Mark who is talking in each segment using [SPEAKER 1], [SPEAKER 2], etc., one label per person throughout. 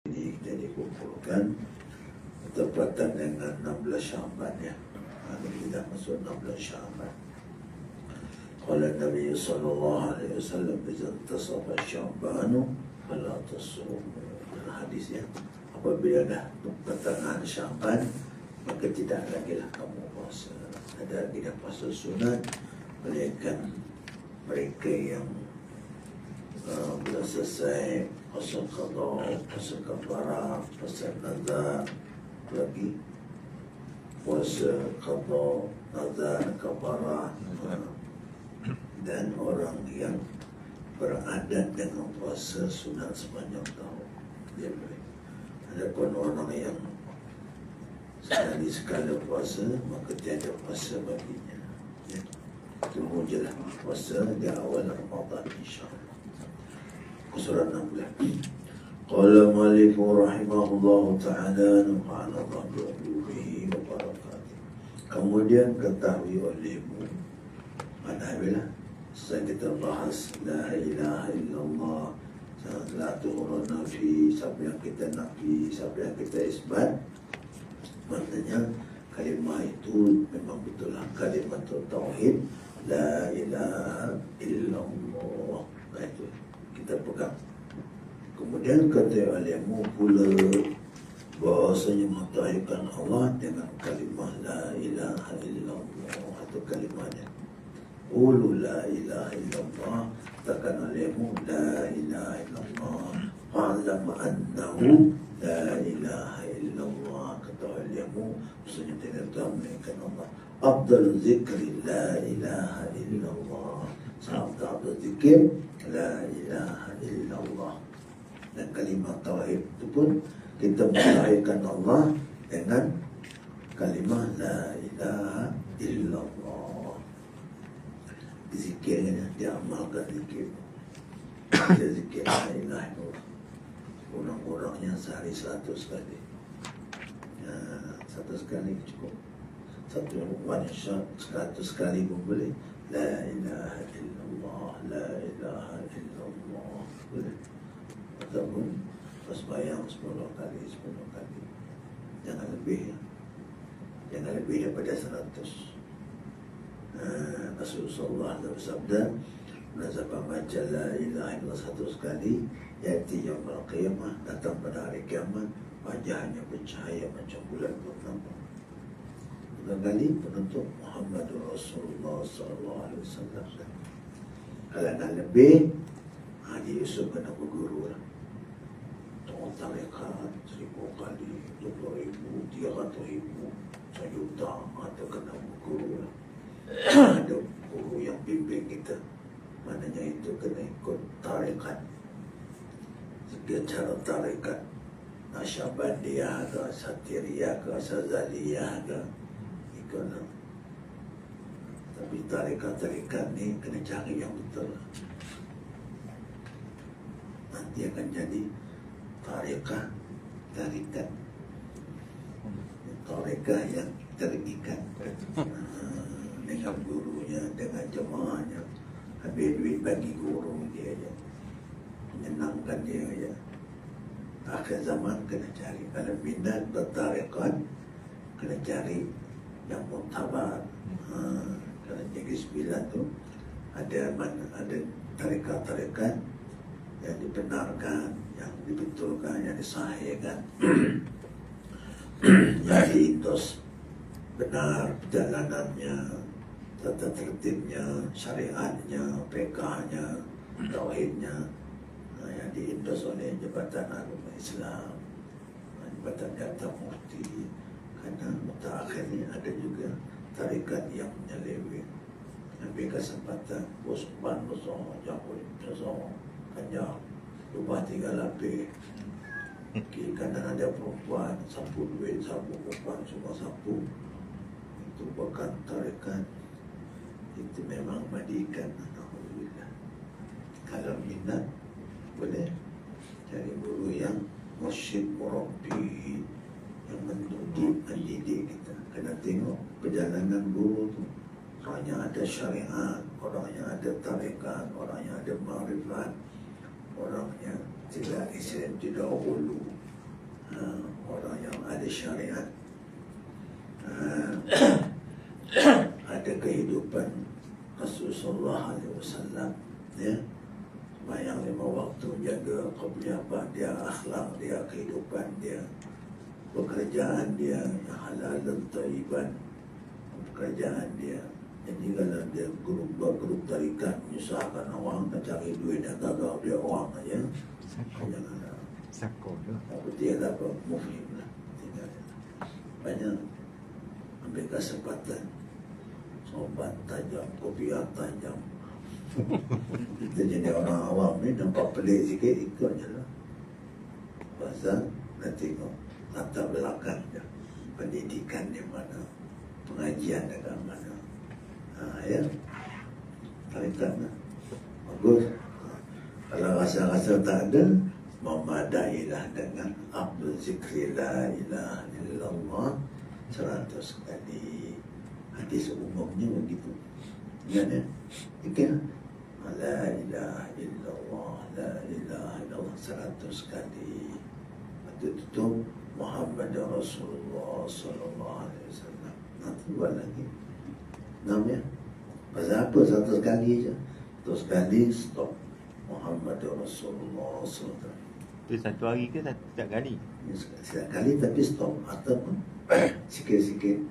[SPEAKER 1] Ini kita dikumpulkan bertepatan dengan 16 Syaban ya. Kita masuk 16 Syaban. Qala Nabi sallallahu alaihi wasallam idza tasafa Syabanu fala tasum. Hadis ya. Apabila dah pertengahan Syaban, maka tidak lagi lah kamu puasa. Ada lagi dah puasa sunat, melainkan mereka yang bila selesai puasa qada, puasa kafarah, puasa nazar, lagi puasa qada, nazar, kafarah, dan orang yang beradat dengan puasa sunat sepanjang tahun, dia boleh. Adapun orang yang sekali puasa, maka tiada puasa baginya ya. Tunggu je lah puasa di awal Ramadan insyaAllah. Surah 16. Qala Malik rahimahullah ta'ala nafa'ana Allah bihi wa barakatuh. Kemudian ketahui olehmu, mana setelah kita bahas la ilaha illallah, la tuhura nafi, siapa yang kita nafi, siapa yang kita isbat, maknanya kalimah itu memang betullah kalimah tauhid, la ilaha illallah. Nah itu kita pegang. Kemudian kata alimu pula bahasanya mentauhidkan Allah dengan kalimah la ilaha illallah, atau kalimahnya qulu la ilaha illallah, takkan alimu la ilaha illallah fa'lam annahu la ilaha illallah. Kata alimu maksudnya tidak mengenalkan Allah. Afdal zikri la ilaha illallah, afdal zikir la ilaha illallah. Dan kalimah tauhid itu pun kita mentauhidkan Allah dengan kalimah la ilaha illallah. Zikirnya diamalkan zikir. Dia zikir la ilaha illallah. Kurang-kurangnya sehari 100 kali. 100 kali cukup. Satu one shot 100 kali pun boleh. La ilaha illallah, la ilaha illallah, boleh. Ataupun sembahyang 10 kali. Jangan lebih ya. Jangan lebih daripada 100. Rasulullah bersabda, "Siapa baca la ilaha illallah 100 kali, yaitu yaumul qiyamah, datang pada hari kiamat, wajahnya bercahaya macam bulan purnama." Kali penuntut Muhammadur Rasulullah sallallahu alaihi wasallam. Kalau nak lebih, Haji Yusuf kena berguru lah. Tengok tarekat 1000 kali, 20,000, 300,000, 1,000,000, atau kena berguru lah. Ada guru yang bimbing kita. Maknanya itu kena ikut tarekat. Setiap cara tarekat, Nasyabandiyah ke, Satiriyah ke, Sazaliyah ke, ikutlah. Tapi tarekat-tarekat ni kena cari yang betul. Nanti akan jadi tarekat yang terikat dengan gurunya, dengan jemaahnya. Habis duit bagi guru dia je, menyenangkan dia je. Akhir zaman kena cari, kalau minat bertarekat, kena cari yang muktabar. Kalau Negeri Sembilan tu ada tarekat-tarekat yang dibenarkan, yang dibetulkan, yang disahihkan, yang diindos benar perjalanannya, tata tertibnya, syariatnya, fiqahnya, tauhidnya, yang diindos oleh Jabatan Agama Islam, Jabatan Jatah Mufti. Karena mutaakhir ni ada juga tarekat yang menyeleweng. Ambil kesempatan bos ban besar, jauh besar, panjang, lubang 3 lapis. Kiri kanan ada perempuan, sapu duit, sapu perempuan, semua sapu. Itu bukan tarekat. Itu memang mandikan. Alhamdulillah. Kalau minat, boleh cari guru yang mursyid murabbi, yang mendidik kita. Kena tengok perjalanan guru tu. Orangnya ada syariat, orangnya ada tarekat, orangnya ada ma'rifat, orangnya tidak Islam, tidak hulu, ada syariat, ada kehidupan Rasulullah SAW, ya, sembahyang 5 waktu, jaga qabliyah dia, akhlak dia, kehidupan dia, pekerjaan dia yang halal dan thayyiban, pekerjaan dia. Jadi kalau dia grup tarikat menyusahkan orang, nak cari duit dan gagal dia orang aja, janganlah.
[SPEAKER 2] Sako tu.
[SPEAKER 1] Apa dia dapat muflim lah. Banyak ambil kesempatan, sobat tajam, kopiah tajam. Kita jadi orang awam ni nampak pelik sikit, ikut je lah. Pasal nak tengok latar belakang dia, pendidikan di mana, pengajian dekat mana. Ya, tarikat lah. Bagus. Kalau rasa-rasa tak ada, memadailah dengan Abdul Zikri la ilaha illallah 100 kali. Hadis umumnya begitu. Ingat ya? Fikir la ilaha illallah, la ilaha illallah 100 kali. Itu Muhammad Rasulullah sallallahu alaihi wasallam. Nanti buat lagi. Namanya pasal apa 100 kali je? 100 kali stop. Muhammad Rasulullah SAW.
[SPEAKER 2] Tu satu hari ke setiap kali?
[SPEAKER 1] Setiap kali tapi stop ataupun sikit-sikit.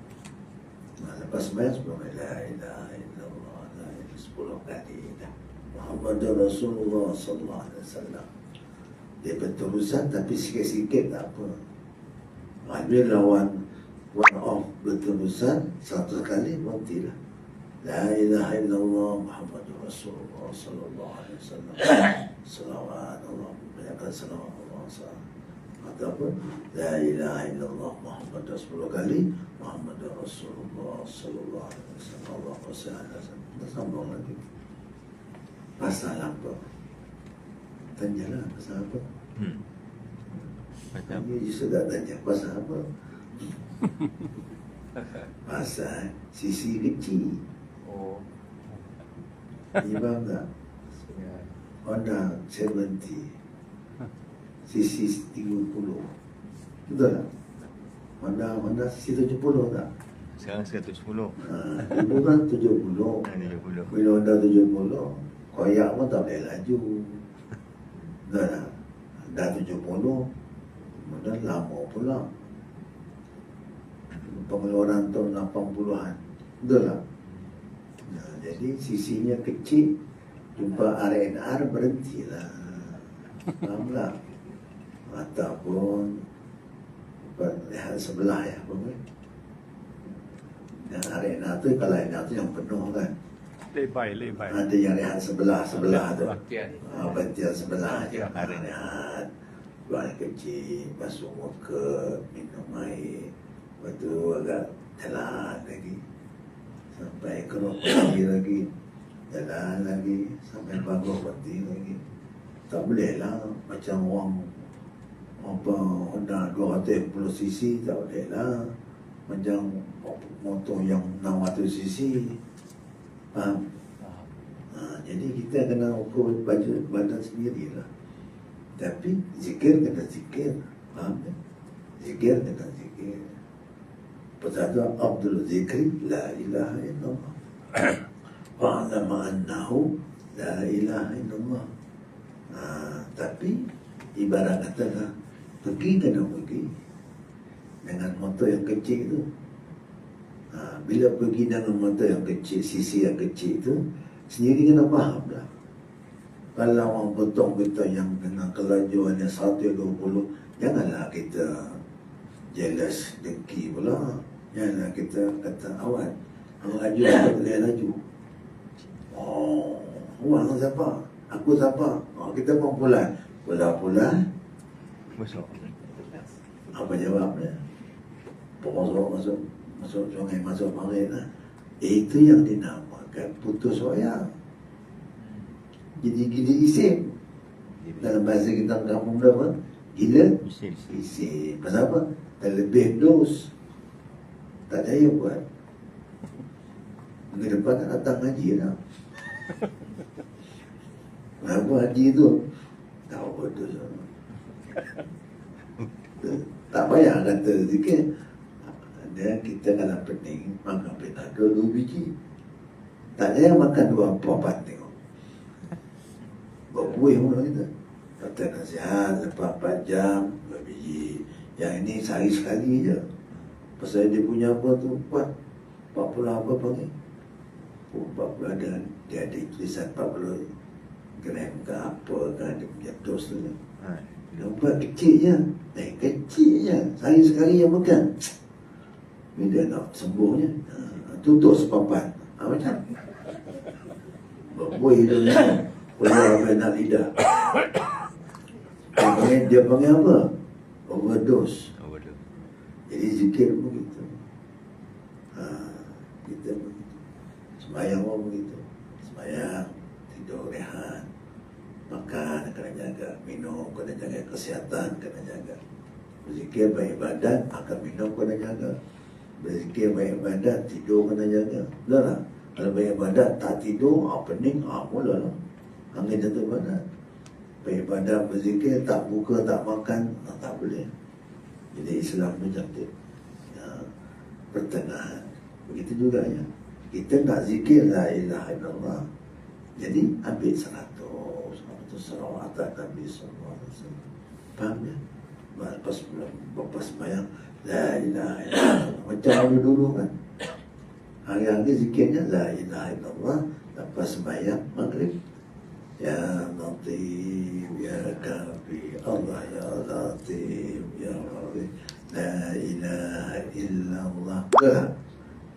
[SPEAKER 1] Lepas sembahyang 10 la ilaha illallah, la ilaha 10 kali dah. Muhammad Rasulullah sallallahu alaihi wasallam. Dia berterusan tapi sikit-sikit tak apa. Bila lawan one off berterusan 100 kali berhentilah. La ilaha illallah Muhammad Rasulullah sallallahu alaihi wasallam. Salawat Allah, banyakkan salawat Allah. Ataupun la ilaha illallah Muhammad Rasulullah kali, Muhammad Rasulullah sallallahu alaihi wasallam. Allahu sallallahu. Kita sambung lagi. Pasal apa? Tanyalah pasal apa?
[SPEAKER 2] Pasal apa?
[SPEAKER 1] Dia sudah tanya pasal apa? Pasal sisi kecil.
[SPEAKER 2] Oh.
[SPEAKER 1] Ni faham tak? Honda 70 sisi 30. Betul tak? Honda sisi 70 tak?
[SPEAKER 2] Sekarang 110.
[SPEAKER 1] Dulu kan 70.
[SPEAKER 2] 70.
[SPEAKER 1] Bila Honda 70, koyak pun tak boleh laju. Betul tak? Dah 70, kemudian lama pula. Pengeluaran tahun 80-an. Betul tak? Nah, jadi sisinya kecil, jumpa RNR berhentilah. Faham tak? Ataupun lihat sebelah ya, apa kan? Yang RNR tu, kalau RNR tu yang penuh kan.
[SPEAKER 3] Lebai.
[SPEAKER 1] Ada yang lihat sebelah tu.
[SPEAKER 3] Bahagian.
[SPEAKER 1] Bahagian sebelah je.
[SPEAKER 2] Ya,
[SPEAKER 1] RNR. Buang kecil, basuh muka, minum air. Lepas tu agak jalan lagi. Sampai keruk lagi. Jalan lagi. Sampai bagus berhenti lagi. Tak boleh lah. Macam orang Honda 250cc tak boleh lah. Macam motor yang 600cc. Faham? Jadi kita kena ukur badan sendiri lah. Tapi zikir kena zikir. Faham tak? Zikir kena zikir. Pertama Abdul Zikri la ilaha illallah. Wa'alama annahu la ilaha illallah. Tapi ibarat katalah pergi kena pergi dengan motor yang kecil tu. Bila pergi dengan motor yang kecil, sisi yang kecil tu, sendiri kena faham lah. Kalau orang betong-betong yang dengan kelajuan yang 120, janganlah kita jealous, dengki pula. Janganlah kita kata awak laju tak boleh laju. Oh, awak siapa? Aku siapa? Kita kumpulan. Pula-pula
[SPEAKER 2] Masuk.
[SPEAKER 1] apa jawabnya? Pokok masuk sungai, masuk parit lah. Itu yang dinamakan putus wayang. Jadi gila isim. Dalam bahasa kita kampung berapa? Gila isim. Pasal apa? Terlebih dos. Tak jaya buat. Minggu depan nak datang haji lah. Kenapa haji tu? Tahu betul. Tak payah kata zikir. Kita kalau pening makan penado 2 biji. Tak payah makan 2 tengok. Berbuih mula kita. Kata nasihat lepas 4 jam 2 biji. Yang ini sehari sekali je. Pasal dia punya apa tu 40 apa panggil. 40 ada. Dia ada tulisan 40 gram ke apa kan. Dia punya dos tu. Dia buat kecil je. Kecil je. Sehari sekali yang makan. Bila nak sembuhnya tutup sepapan. Macam berbuih dia ni. Keluar benar lidah. Dia panggil apa? Overdose. Jadi zikir pun begitu. Kita begitu. Sembahyang pun begitu. Sembahyang, tidur, rehat. Makan kena jaga. Minum kena jaga. Kesihatan kena jaga. Berzikir beribadat, akan minum kena jaga. Berzikir beribadat, tidur kena jaga. Betul tak? Kalau beribadat tak tidur, pening, mulalah. Angin jatuh badan. Beribadat, berzikir, tak buka, tak makan, tak boleh. Jadi Islam tu cantik. Pertengahan. Begitu juga ya. Kita nak zikir la ilaha illallah. Jadi ambil 100 salawat Nabi sallallahu alaihi wasallam. Faham ya? Lepas sembahyang la ilaha illallah. Macam dulu kan. Hari-hari zikirnya la ilaha illallah. Lepas sembahyang maghrib. Ya Latif, Ya Kafi, Allah Ya Latif, Ya Rabbi, La ilaha illallah.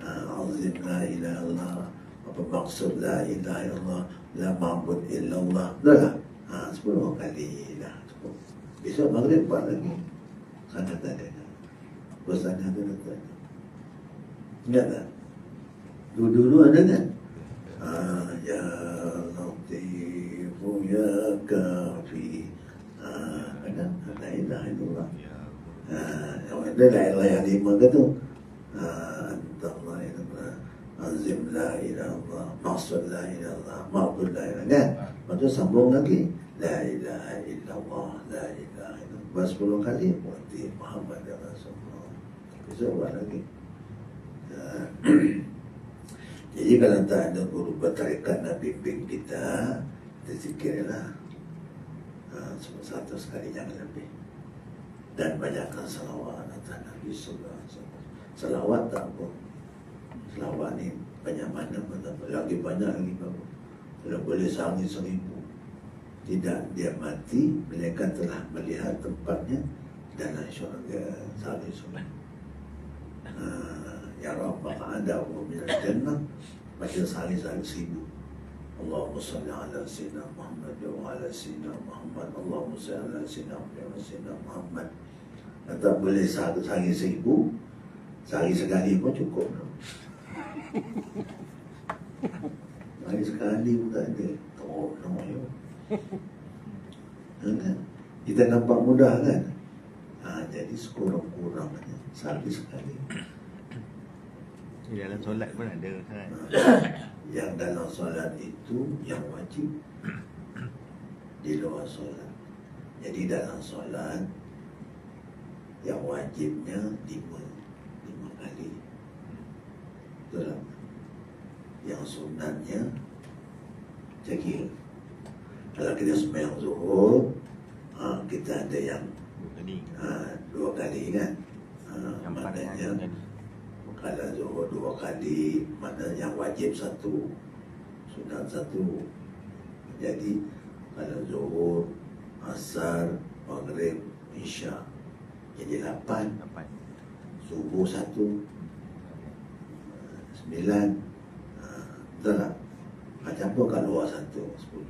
[SPEAKER 1] Azim la ilaha illallah. Apa maksud la ilaha illallah? La ma'bud illallah. Dah 10 kali dah cukup. Besok maghrib buat lagi. Sana tak ada. Bosannya tu tak ada. Ingat tak? Dulu ada kan? Ya Latif, Ya Kafi. Ada la ilaha illallah. Ada la ilaha yang 5 ke tu? Antallah illallah. Azim la ilaha illallah. Maksud la ilaha illallah. Ma'bud la ilaha illallah. Lepas tu sambung lagi. La ilaha illallah. La ilaha illallah. Buat 10 kali. Berarti Muhammad Rasulullah. Besok buat lagi. Jadi kalau tak ada guru bertarikat nak bimbing kita, zikirlah 100 kali jangan lebih. Dan banyakkan salawat atas Nabi sallallahu alaihi wasallam. Salawat tak apa. Salawat ni banyak mana pun tak apa. Lagi banyak lagi bagus. Kalau boleh sehari 1000. Tidak dia mati, mereka telah melihat tempatnya dalam syurga sehari 1000. Ya Rabb, ada wa min al-jannah. Baca sehari-hari 1000. Allahumma salli ala Sayyidina Muhammad wa ala Sayyidina Muhammad. Allahumma salli ala Sayyidina Muhammad wa Sayyidina Muhammad. Tak boleh sehari 1000. Sehari sekali pun cukup. Sehari sekali pun tak ada. Tolong ya. Kan? Kita nampak mudah kan? Jadi sekurang-kurangnya sehari sekali.
[SPEAKER 2] Dalam solat pun ada kan?
[SPEAKER 1] Yang dalam solat itu yang wajib, di luar solat. Jadi dalam solat yang wajibnya 5 kali. Betul tak? Yang sunatnya cekir. Kalau kita sembahyang zuhur, kita ada yang 2 kali kan? Maknanya kalau zuhur 2 kali, mana yang wajib 1, sunat 1. Jadi kalau zuhur, asar, maghrib, isya, jadi 8. Subuh 1, 9. Betul tak? Macam pun kat luar 1, 10.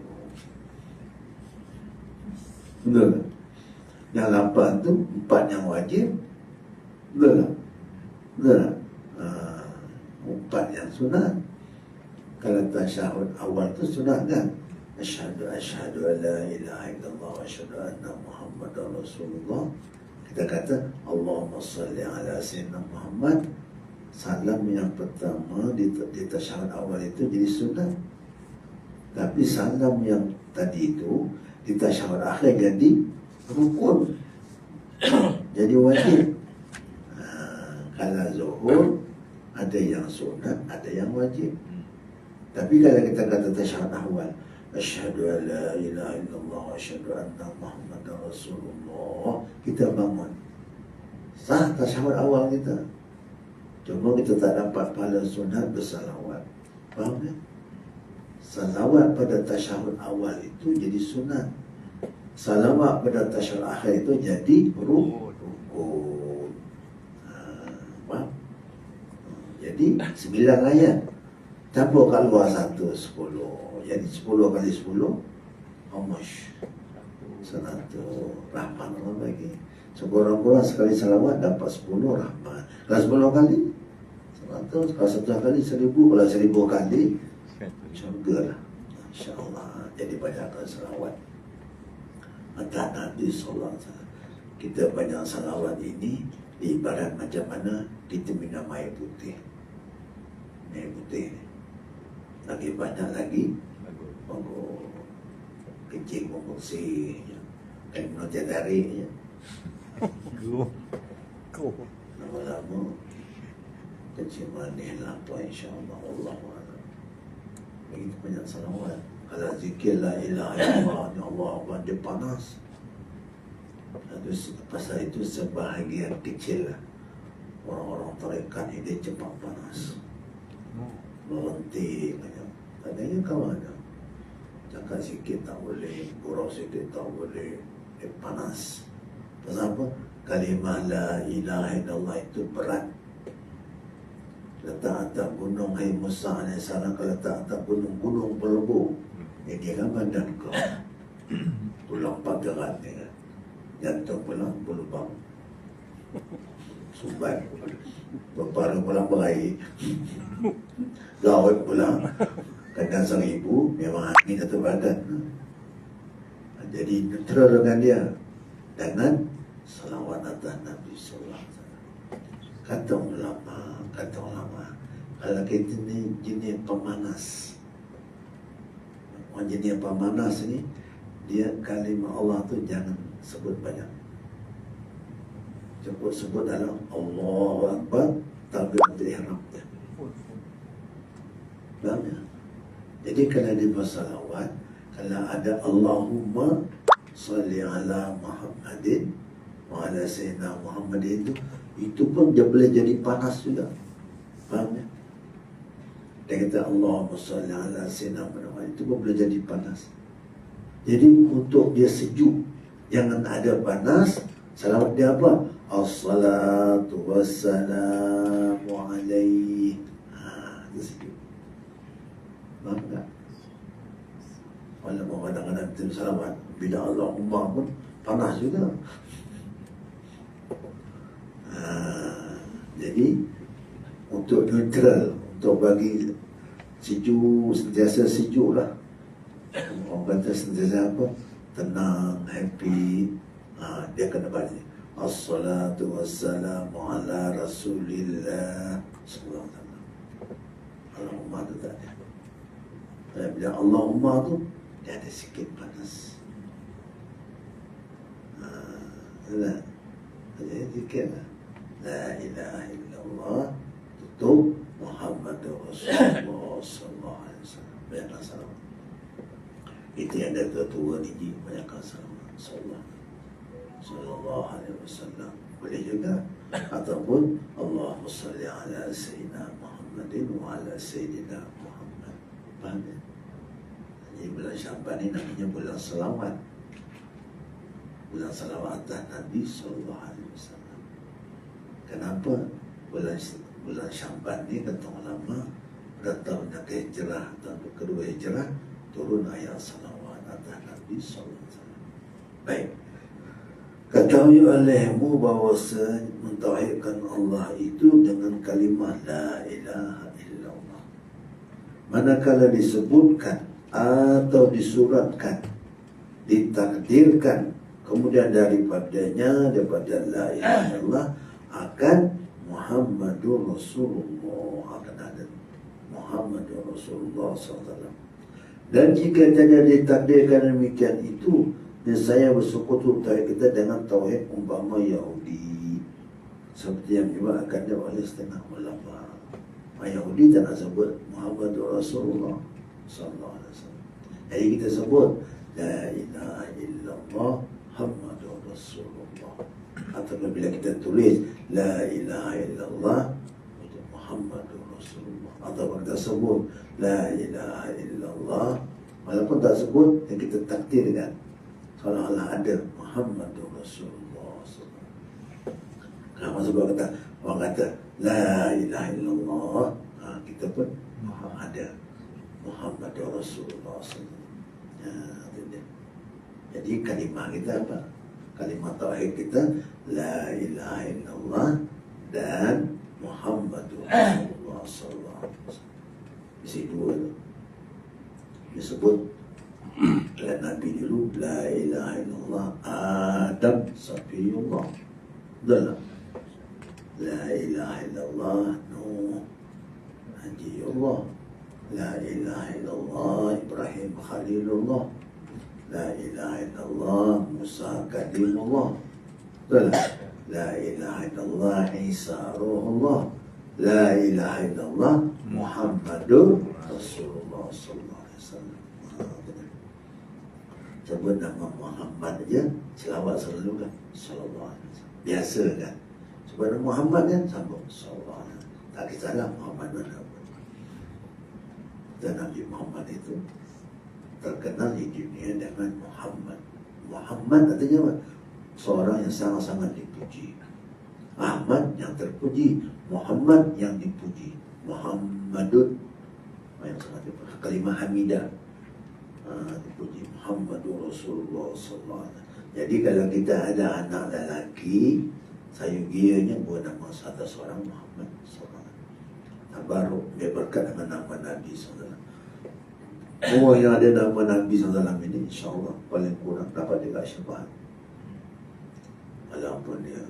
[SPEAKER 1] Betul tak? Yang 8 tu 4 yang wajib. Betul tak? Betul tak? 4 yang sunat. Kalau tasyahud awal tu sunat kan? Asyhadu an la ilaha illallah wa asyhadu anna Muhammadar Rasulullah. Kita kata Allahumma salli ala Sayyidina Muhammad. Salam yang pertama di tasyahud awal itu jadi sunat. Tapi salam yang tadi itu di tasyahud akhir jadi rukun. jadi wajib. Kalau zuhur ada yang sunat, ada yang wajib. Tapi kalau kita kata tasyahud awal, asyhadu an la ilaha illallah wa asyhadu anna muhammadar rasulullah, kita bangun, sah tasyahud awal kita. Cuma kita tak dapat pahala sunat bersalawat. Faham tak? Salawat pada tasyahud awal itu jadi sunat. Salawat pada tasyahud akhir itu jadi rukun. Faham? Jadi 9 ayat. Campur kat luar 1, 10. Jadi 10 kali 10 Omosh 100. Rahman Allah bagi. Sekurang-kurang sekali salawat dapat 10 rahmat. Kalau 10 kali 100. Kalau 1 kali 1000. Kalau 1000 kali syurga lah, InsyaAllah. Jadi banyakkan salawat atas Nabi SAW. Kita banyak salawat ini ibarat macam mana kita minum air putih. Air putih lagi banyak lagi bagus, kecil pun bersih, kan nak tarik je. Lama-lama kecil manis lah apa, insyaAllah. Allah begitu banyak salawat. Kalau zikir la ilaha illallah, ya Allah, dia panas. Pasal itu sebahagian kecil lah orang-orang tarekat ini dia cepat panas, berhenti banyak. Katanya kawan cakap sikit tak boleh, gurau sikit tak boleh, dia panas. Pasal apa? Kalimah la ilaha illallah itu berat. Letak atas gunung, hai Musa AS, kalau letak atas gunung, gunung berlebu. Dia kan badan kau tulang pageran ni kan, jantung pula berlubang, sumbat berparu pula berair, laut pula kena 1000, memang ini satu badan. Jadi neutral dengan dia dengan salawat atas Nabi SAW. Kata ulama, kalau kita ni jenis pemanas, orang jenis pemanas ni, dia kalimah Allah tu jangan sebut banyak. Cukup sebut dalam Allahu Akbar, takbiratul ihram. Faham ya? Jadi kalau dia bersalawat, kalau ada Allahumma salli ala Muhammadin wa ala sayyidina Muhammadin, itu pun dia boleh jadi panas juga. Faham ya? Dia kata Allahumma salli ala sayyidina Muhammad, itu pun boleh jadi panas. Jadi untuk dia sejuk, jangan ada panas, salawat dia apa? As-salatu wassalamu alaihi. Itu sejuk. Faham tak? Walaupun kadang-kadang kita salawat, bila Allahumma pun panas juga. Jadi untuk neutral, untuk bagi sejuk, sentiasa sejuk lah. Orang kata sentiasa apa? Tenang, happy. Dia kena balik as-salatu wassalamu ala rasulillah sallallahu alaihi wasallam. Allahumma tu tak ada. Bila Allahumma tu dia ada sikit panas. Jadi zikir lah, la ilaha illallah, tutup Muhammadur Rasulullah sallallahu alaihi wasallam. Banyakkan salawat. Itu yang ada ketua ni, banyakkan salawat sallallahu alaihi wasallam. Boleh juga. Ataupun Allahumma salli ala sayyidina Muhammadin wa ala sayyidina Muhammad. Faham ya? Jadi bulan Syaban ni namanya bulan salawat. Bulan salawat atas Nabi sallallahu alaihi wasallam. Kenapa bulan Syaban ni kata ulama, pada tahun Hijrah, tahun kedua Hijrah, turun ayat salawat atas Nabi sallallahu alaihi wasallam. Baik. Ketahui olehmu bahawa mentauhidkan Allah itu dengan kalimah la ilaha illallah. Manakala disebutkan atau disuratkan, ditakdirkan, kemudian daripada la ilaha illallah akan Muhammadur Rasulullah, akan ada Muhammadur Rasulullah SAW. Dan jika tidak ditakdirkan demikian itu, Dan saya bersekutu tauhid kita dengan tauhid umpama Yahudi, seperti yang dibawakan oleh setengah ulama. Yahudi tak nak sebut Muhammad Rasulullah sallallahu alaihi wasallam. Jadi kita sebut la ilaha illallah Muhammadur Rasulullah. Atau bila kita tulis la ilaha illallah Muhammadur Rasulullah, atau kita sebut la ilaha illallah, walaupun tak sebut, yang kita takdirkan seolah-olah ada Muhammadur Rasulullah. Kenapa sebab orang kata la ilaha illallah, kita pun ada Muhammadur Rasulullah. Jadi kalimah kita apa? Kalimah tauhid kita la ilaha illallah dan Muhammadur Rasulullah sallallahu alaihi wasallam. Isi dua tu. Disebut oleh Nabi dulu la ilaha illallah Adam Safiyullah. Betul tak? La ilaha illallah Nuh Najiyullah. La ilaha illallah Ibrahim Khalilullah. La ilaha illallah Musa Kalimullah. Betul tak? La ilaha illallah Isa Ruhullah. La ilaha illallah Muhammadur Rasulullah sallallahu alaihi wasallam. Sebut nama Muhammad aja, selawat selalu kan sallallahu alaihi wasallam. Biasa kan. Sebut nama Muhammad kan sambung sallallahu alaihi wasallam. Tak kisahlah Muhammad mana pun. Dan Nabi Muhammad itu terkenal di dunia dengan Muhammad. Muhammad artinya apa? Seorang yang sangat-sangat dipuji. Ahmad yang terpuji, Muhammad yang dipuji. Muhammadun yang sangat dipuji. Kalimah hamidah dipuji. Muhammadur Rasulullah sallallahu alaihi wasallam. Jadi kalau kita ada anak lelaki, sayugianya buat nama satu seorang Muhammad sallallahu alaihi wasallam. Baru dia berkat dengan nama Nabi sallallahu alaihi wasallam. Semua yang ada nama Nabi SAW ini insyaAllah paling kurang dapat juga syafaat. Walaupun dia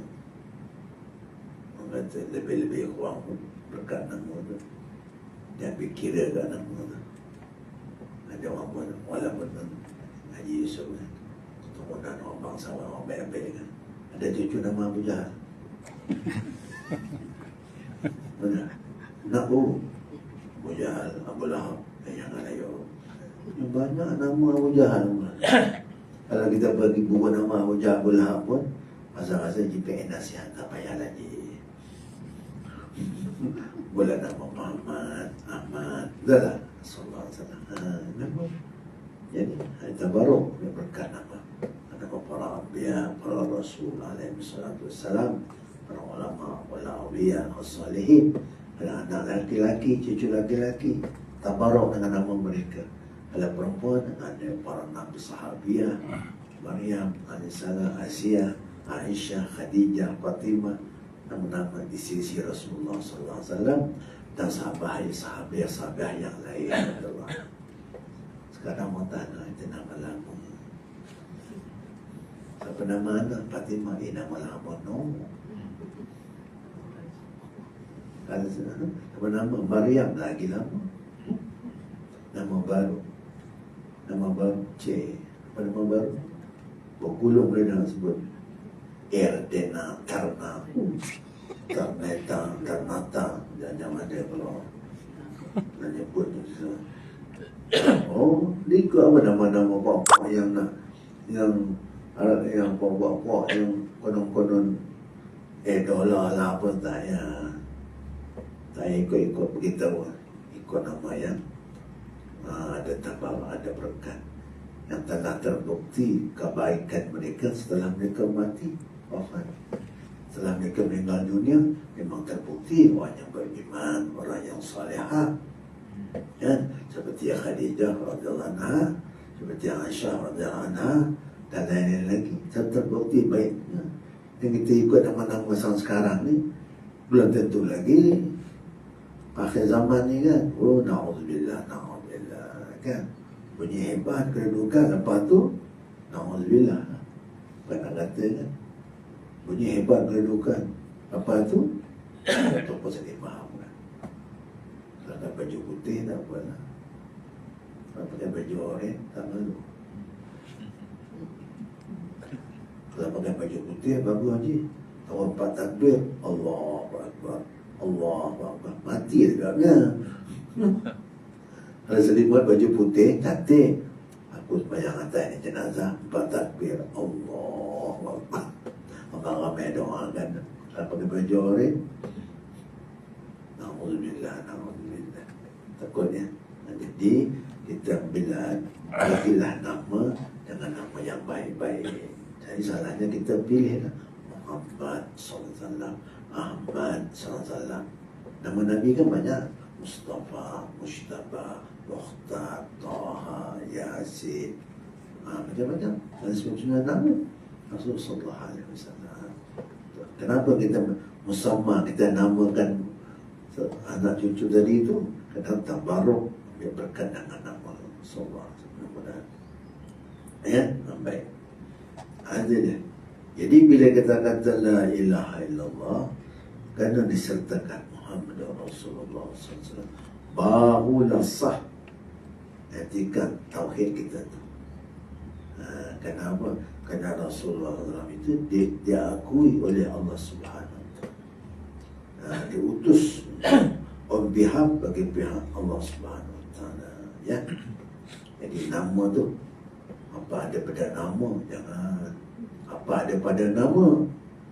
[SPEAKER 1] mengata lebih-lebih kurang berkat nama itu, dia ambil kira kat nama itu. Ada orang pun walaupun Haji Yusuf kan, keturunan orang bangsa orang baik-baik kan, ada cucu nama Abu Jahal. Benar? Nak Abu Jahal, Abu Lahab, yang lain. Banyak nama Abu Jahal. Kalau kita bagi buku nama Abu Jahal, Abu Lahab pun rasa-rasa JPN nasihat, tak payah lagi. Boleh nama Muhammad, Ahmad, betul tak? Sallallahu alaihi wasallam. Jadi hari tabaruk dia berkat nama para anbiya, para rasul alaihi salatu wassalam, para ulama, wal awliya, as-salihin, para anak laki-laki, cucu laki-laki, tabaruk dengan nama mereka. Kalau perempuan ada para nabi sahabiah, Maryam, Alaihissalam, Asia, Aisyah, Khadijah, Fatimah, nama-nama di sisi Rasulullah sallallahu alaihi wasallam, dan sahabiah yang lain. Sekarang mau tanya itu nama lama. Siapa nama anak? Fatimah, nama lama no. Kalau siapa nama Maryam lagi lama. Nama baru C. Apa nama baru? Bergulung boleh dah sebut Erdena, Karna, Karnata. Jangan ada kalau nak nyebut tu. Oh, ni ke apa nama-nama bapak yang nak yang bapak yang konon-konon dolar lah apa tak ya. Tak ikut beritahu. Ikut nama yang ada tabang, ada berkat yang telah terbukti kebaikan mereka setelah mereka mati, wafat. Setelah mereka meninggal dunia, memang terbukti orang yang beriman, orang yang salihah. Ya, seperti Khadijah radhiyallahu anha, seperti Aisyah radhiyallahu anha, dan lain-lain lagi, terbukti baiknya. Yang kita ikut nama-nama sekarang ni, belum tentu lagi akhir zaman ni kan. Oh, na'udzubillah kan, bunyi hebat kedudukan, lepas tu na'udzubillah, bukan nak kata kan, bunyi hebat kedudukan, lepas tu tak apa saya faham kan. Kalau tak baju putih tak apalah, kalau pakai baju oranye tak malu. Kalau pakai baju putih, bagus haji. Kalau 4 takbir, Allahu Akbar, Allahu Akbar, mati dekatnya. Kalau selimut baju putih, cantik. Aku sembahyang atas ni jenazah, 4 takbir, Allahu Akbar. Orang ramai doakan. Kalau pakai baju oren, Alhamdulillah, Alhamdulillah. Takutnya. Jadi, kita berilah nama dengan nama yang baik-baik. Jadi salahnya kita pilih Muhammad SAW, Ahmad SAW. Nama Nabi kan banyak. Mustafa, Mujtaba, Mukhtar, Taha, Yasin, macam-macam. Dan semua nama Rasulullah sallallahu alaihi wasallam. Kenapa kita musamma, kita namakan anak cucu tadi itu? Kadang tabaruk, dia berkat dengan nama Rasulullah sallallahu alaihi wasallam. Ya, baik. Ada dia. Jadi bila kita kata la ilaha illallah, kerana disertakan Muhammad Rasulullah SAW, barulah sah etikat tauhid kita tu. Kenapa? Kerana Rasulullah SAW itu diakui oleh Allah Subhanahu Wa Taala. Diutus on behalf bagi pihak Allah Subhanahu Wa Taala. Ya. Jadi nama tu, apa ada pada nama, jangan. Apa ada pada nama,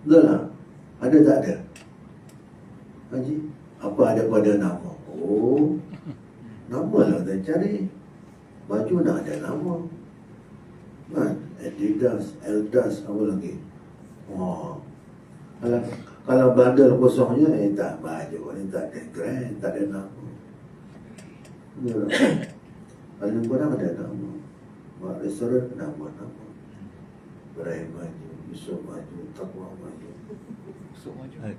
[SPEAKER 1] betul tak? Ada tak ada? Haji, apa ada pada nama? Oh, nama lah kita cari. Baju nak ada nama. Adidas, Eldas, apa lagi? Wah, kalau bandar kosongnya, tak baju, ni tak ada grand, tak ada nama. Paling kurang ada nama. Buat restoran, nama-nama. Ibrahim maju, Yusuf maju, Taqwa maju.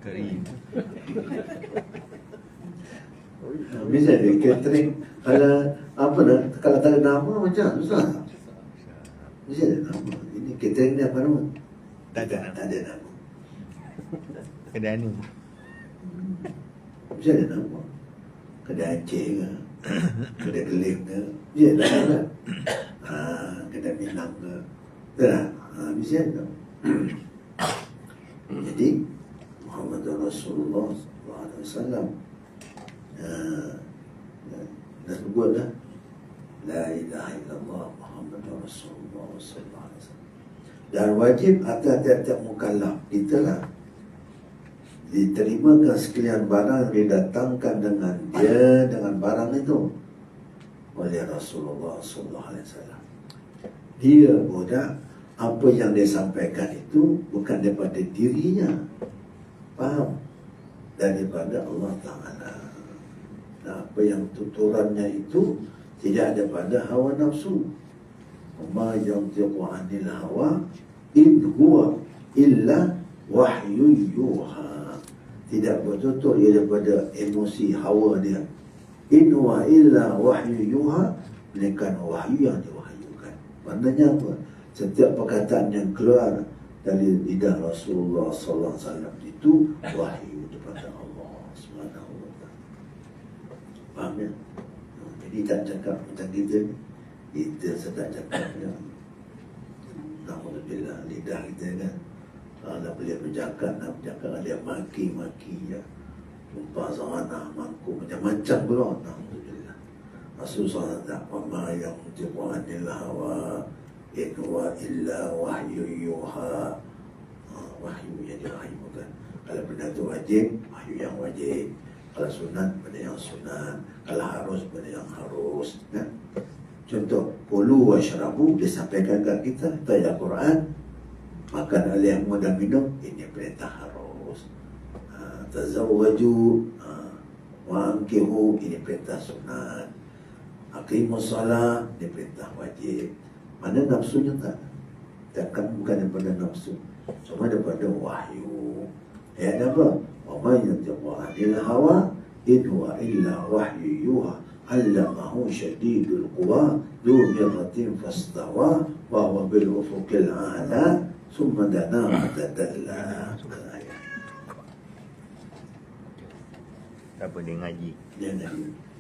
[SPEAKER 2] Karim.
[SPEAKER 1] Bisa dia catering. Kalau apa dah, kalau tak ada nama macam susah. Bisa ada nama. Ini catering ni apa nama?
[SPEAKER 2] Tak ada.
[SPEAKER 1] Tak ada nama.
[SPEAKER 2] Kedai ni.
[SPEAKER 1] Bisa ada nama. Kedai Aceh ke? Kedai Kelim ke? Bisa ada nama. Kedai Minang ke? Tak. Bisa ada. Jadi Muhammad Rasulullah SAW dah sebutlah la ilaha illallah Muhammad Rasulullah SAW. Dan wajib atas tiap-tiap mukallaf kita lah diterimakan sekalian barang yang didatangkan dengan dia, dengan barang itu oleh Rasulullah SAW. Dia budak, apa yang dia sampaikan itu bukan daripada dirinya, faham, daripada Allah Ta'ala. Nah, apa yang tuturannya itu tidak ada pada hawa nafsu. Ma yantiqu 'anil hawa in huwa illa wahyu yuha. Tidak bertutur ia daripada emosi hawa dia. In huwa illa wahyu yuha, melainkan wahyu yang diwahyukan. Maknanya apa? Setiap perkataan yang keluar dari lidah Rasulullah sallallahu alaihi wasallam itu wahyu daripada Allah Subhanahu wa taala. Faham ya? Jadi tak cakap macam kita ni. Kita sedang cakapnya. Alhamdulillah, lidah kita kan. Kalau boleh bercakap, nak bercakap dia maki-maki ya. Jumpa sana, mangkuk macam-macam pula. Alhamdulillah. Rasulullah tak pernah yang tiba anil hawa. In huwa illa wahyu yuha. Wahyu yang diwahyukan. Kalau benda tu wajib, wahyu yang wajib. Kalau sunat, benda yang sunat. Kalau harus, benda yang harus. Ya? Contoh, kulu wa syarabu disampaikan kat kita, ayat Quran. Makan oleh yang mudah minum, ini perintah harus. Tazawwaju wa ankihu, ini perintah sunat. Aqimus salat, ini perintah wajib. Mana nafsunya tak? Takkan bukan daripada nafsu, cuma daripada wahyu. Ayat apa? Wa ma yantiqu 'anil hawa in huwa illa wahyu yuha. Allamahu syadidul quwa dhu mirratin fastawa wa huwa bil ufuqil a'la summa dana fatadalla.
[SPEAKER 2] Tak apa dia ngaji.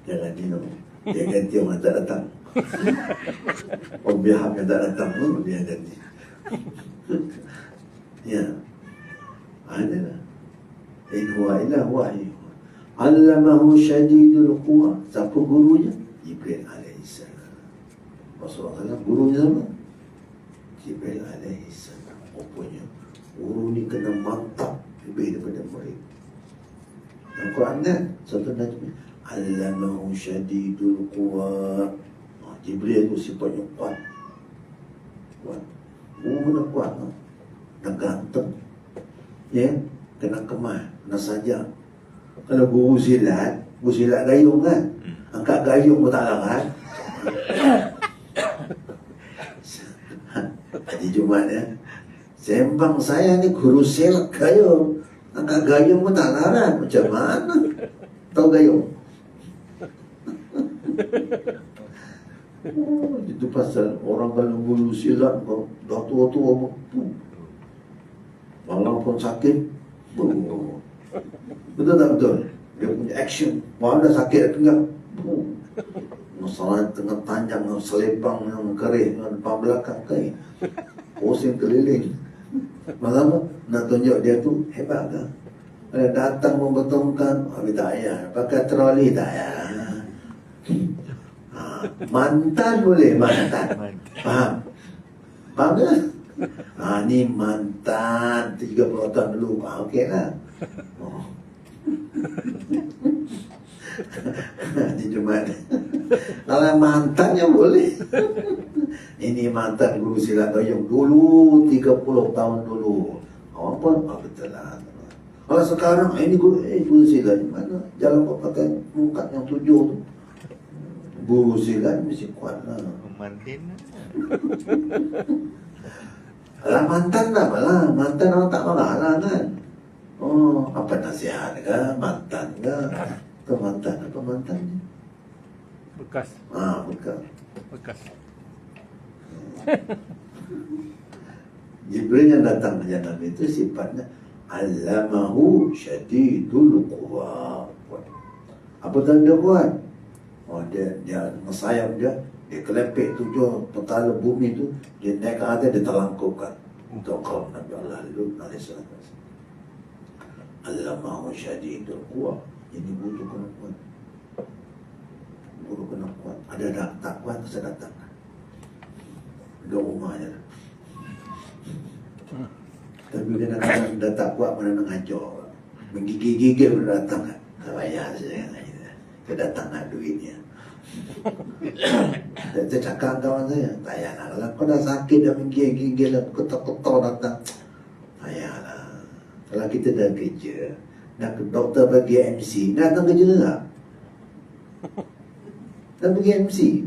[SPEAKER 1] Jangan dino. Dia ganti orang tak datang. Orang biar yang tak datang tu dia ganti. Ya, adalah. In huwa illa wahyu. Allamahu syadidul quwa. Siapa gurunya? Jibril alaihissalam. Rasulullah gurunya sama? Jibril alaihissalam. Rupanya guru ni kena mantap lebih daripada murid. Yang Quran kan satu najmi, allamahu syadidul quwa. Jibril tu sifatnya kuat. Guru kena kuat, kena ganteng, ya, kena kemah, kena sajak. Kalau guru silat gayung kan, angkat gayung pun tak larat. Haji Jumat ya, sembang saya ni guru silat gayung, angkat gayung pun tak larat. Macam mana tahu gayung? Oh, itu pasal orang kalau guru silat kau dah tua-tua walaupun sakit, betul tak betul? Dia punya action, mana sakit dah pinggang, masalah tengah tanjang, selebang yang kering, depan belakang kain, pusing keliling. Maksudnya nak tunjuk dia tu hebat kan? Kalau datang membetulkan, tak payah pakai troli, tak payah. Mantan boleh, mantan. Faham? Faham tak? Ni mantan 30 tahun dulu. Okey lah. Haji Jumat. Kalau mantannya boleh. Ini mantan guru silat gayung dulu, 30 tahun dulu. Apa? Betul lah. Kalau sekarang, ini guru silat di mana? Jalan kau pakai muka yang 7 tu. Guru silat mesti kuat lah.
[SPEAKER 2] Mantin
[SPEAKER 1] lah mantan lah malah. Mantan orang tak marah lah kan. Oh, apa nasihat ke? Mantan ke? Ke mantan? Apa mantannya?
[SPEAKER 3] Bekas.
[SPEAKER 1] Bekas. Jibril yang datang ke jalan itu sifatnya allamahu syadidul quwa. Apa tanda kuat? Dia ngesayap dia kelempik 7 petala bumi tu, dia naik ke atas, dia terlangkupkan untuk kaum Nabi Allah Lut alaihissalam. Allamahu syadidul quwa. Ini guru kena kuat. Guru kena kuat. Ada tak kuat, saya datang. Dua rumahnya. Tapi kadang-kadang dah tak kuat, mana nak ajar. Menggigil-gigil pun datang. Tak payah saya. Kedatangan duitnya. Saya cakap kawan saya, tak payahlah. Kalau kau dah sakit, dah menggigil, ketok-ketok datang, tak payahlah. Kalau kita dah kerja, dah doktor bagi MC, datang kerja tak? Dah bagi MC.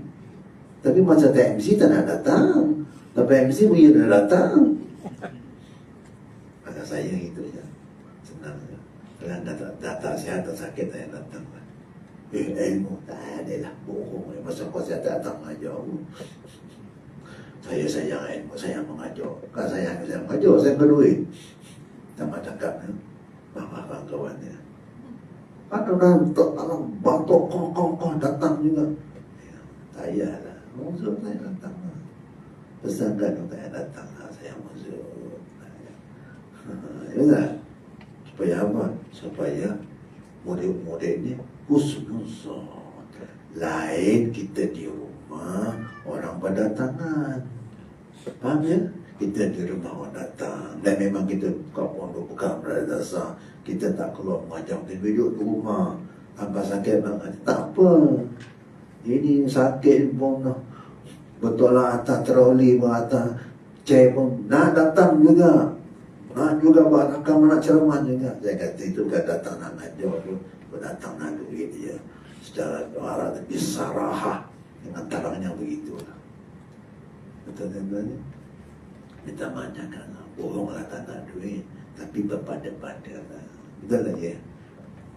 [SPEAKER 1] Tapi masa tak MC tak nak datang. Lepas MC punya dah datang. Maka saya gitu je. Senang je. Kalau dah sihat, tak sakit, tak datang. Ilmu tak ada lah, bohong. Masa saya datang mengajar, saya sayang ilmu, saya mengajar. Kalau saya mengajar, saya berduit. Sama cakap bang kawan dia. Ada orang dalam batok kong datang juga. Tak payahlah, maksud saya datang lah. Pesankan saya datang lah, saya maksud. Ya, supaya apa? Supaya model-modelnya husnuzon. Lain kita di rumah, orang berdatangan. Faham ya? Kita di rumah orang datang. Dan memang kita buka pondok, buka madrasah. Kita tak keluar mengajar, kita duduk di rumah. Apa sakit banget? Tak apa. Ini sakit pun betul lah, atas troli pun, atas chair pun nak datang juga. Nak juga akan nak ceramah juga. Saya kata itu kan datang nak ngajar pun, datang nak duit dia. Secara arah lebih sarahah dengan tarangnya begitulah. Betul-betul kita manjakan, bohonglah tak nak duit, tapi berpada-pada lah. Betul lah ya.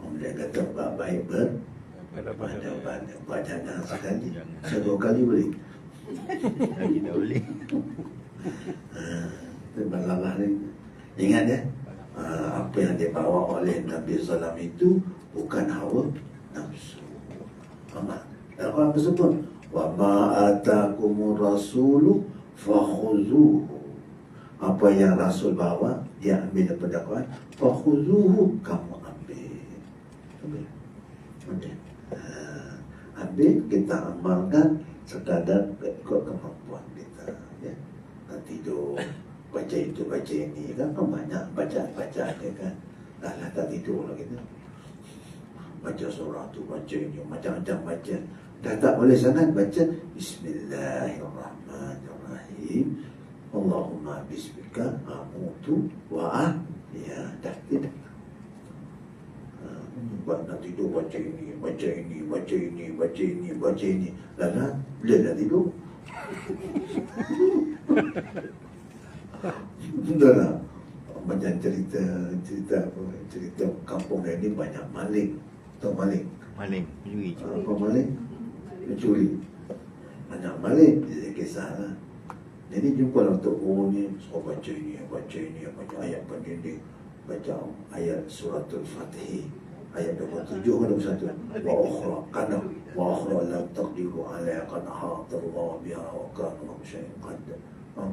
[SPEAKER 1] Orang dia kata baik berpada-pada. Buat jangan sekali, 2 kali boleh.
[SPEAKER 2] lagi tak boleh.
[SPEAKER 1] Itu masalah ni. Ingat ya, apa yang dibawa oleh Nabi SAW itu bukan hawa nafsu. Apa tersebut? Wa ma atakumur rasulu fakhuzuhu. Apa yang Rasul bawa, dia ambil daripada Quran, fakhuzuhu, kamu ambil. Okey. Ambil, kita amalkan sekadar ikut kemampuan kita. Ya. Tak tidur, baca itu, baca ini, kan banyak baca dia kan. Dah lah tak tidur lah kita. Baca surah tu, baca ini, macam-macam baca. Dah tak boleh sangat baca Bismillahirrahmanirrahim. Allahumma bismika amutu wa ya, dah tidak. Buat nak tidur baca ini, baca ini, baca ini, baca ini, baca ini. Lala, bila dah tidur? Betul tak? Macam cerita kampung dia ni banyak maling. Tahu maling?
[SPEAKER 2] Maling, mencuri.
[SPEAKER 1] Apa maling? Mencuri. Banyak maling, dia kisah lah. Jadi jumpa lah untuk ni, baca ini, baca ayat pendek, baca ayat suratul Fatih, ayat 27 ke 21. Wa ukhra kana wa ukhra lam taqdiru alaiha qad ahata Allah biha wa kana Allahu syai'an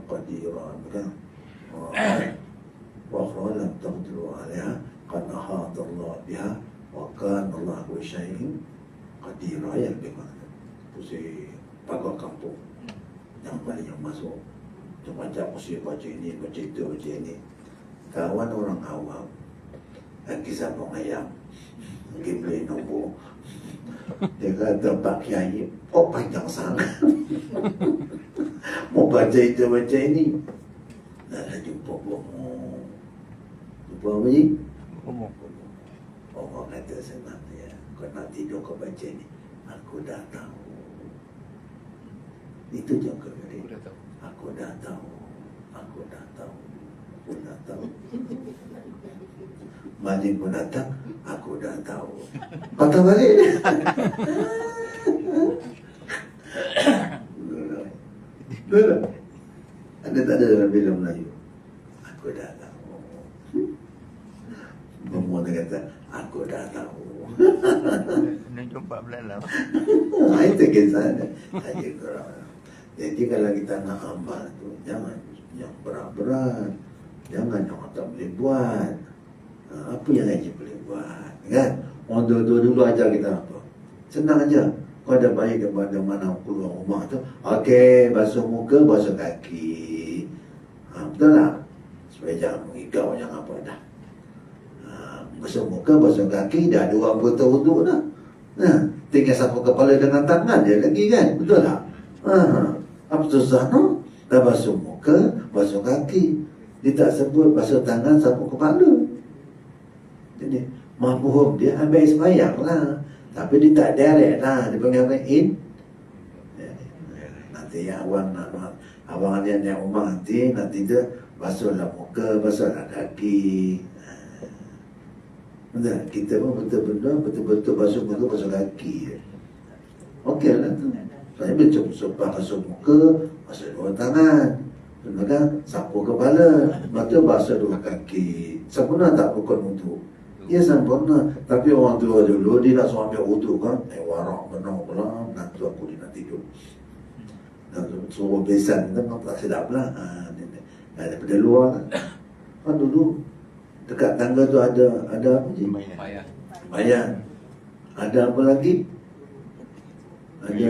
[SPEAKER 1] qadiran. Kan? Wa ukhra lam taqdiru alaiha qad ahata Allah biha wa kana Allahu syai'an qadiran. Ayat bagaimana? Pusing pagar kampung yang paling yang masuk macam usia baca ini, baca itu, baca ini. Kawan orang awam kisah bong ayam pergi beli nombor. Dia kata Pak Kiai, panjang sangat. Mau baca itu, baca ini. Dah jumpa bohong. Jumpa apa ni? Bohong kata senang dia. Kau nak tidur kau baca ni. Aku dah tahu. Itu juga dia. Aku dah tahu. Maling pun datang, aku dah tahu. Patah balik. Betul. Ada tak ada dalam filem Melayu? Aku dah tahu. Semua dia kata, aku dah tahu.
[SPEAKER 2] Nak jumpa belalang.
[SPEAKER 1] Itu kisah dia. Tanya korang. Jadi kalau kita nak amal tu, jangan yang berat-berat. Jangan yang tak boleh buat. Apa yang Haji boleh buat, kan? Orang dulu ajar kita apa? Senang aja. Kau ada baik daripada mana keluar rumah tu, okey, basuh muka, basuh kaki. Betul tak? Supaya jangan mengigau, jangan apa dah. Basuh muka, basuh kaki, dah ada orang anggota wuduk dah. Tinggal sapu kepala dengan tangan dia lagi, kan? Betul tak? Apa susah no? Dah basuh muka, basuh kaki. Dia tak sebut basuh tangan, sapu kepala. Jadi mahfum dia ambil sembahyang lah. Tapi dia tak direct lah. Dia panggil apa? Nanti yang abang dia naik rumah nanti dia basuhlah muka, basuhlah kaki. Betul? Kita pun betul-betul basuh muka, basuh kaki. Okey lah tu. Saya basuh muka, basuh dua tangan. Kemudian sapu kepala, lepas tu basuh dua kaki. Sempurna tak rukun wuduk? Ya sempurna. Tapi orang tua dulu dia nak suruh ambil wuduk kan, warak benar pula, nanti aku dia nak tidur. Dan suruh besan tu tak sedap lah. Daripada luar kan dulu dekat tangga tu ada apa je? Bayan. Ada apa lagi? Ada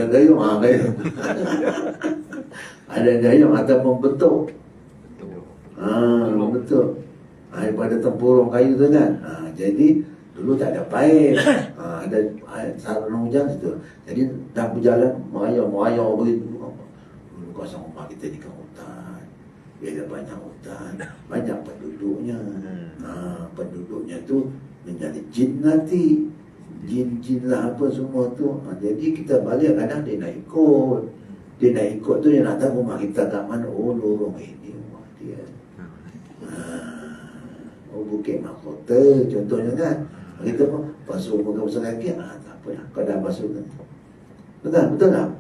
[SPEAKER 1] gayung. Gayung. Ada gayung ataupun betul. Betul. Daripada tempurung kayu tu kan. Jadi dulu tak ada paip. Ada saluran hujan situ. Jadi dah berjalan merayau begitu. Dulu kawasan rumah kita di hutan. Bila banyak hutan, banyak penduduknya. Penduduknya tu menjadi jin nanti. Jin-jin lah apa semua tu. Jadi kita balik kadang dia nak ikut. Dia nak ikut tu dia nak tahu rumah kita kat mana. Oh lorong ini rumah dia. Bukit Mahkota contohnya kan. Kita pun basuh muka, basuh kaki. Tak apa lah, kau dah basuh kan. Betul tak?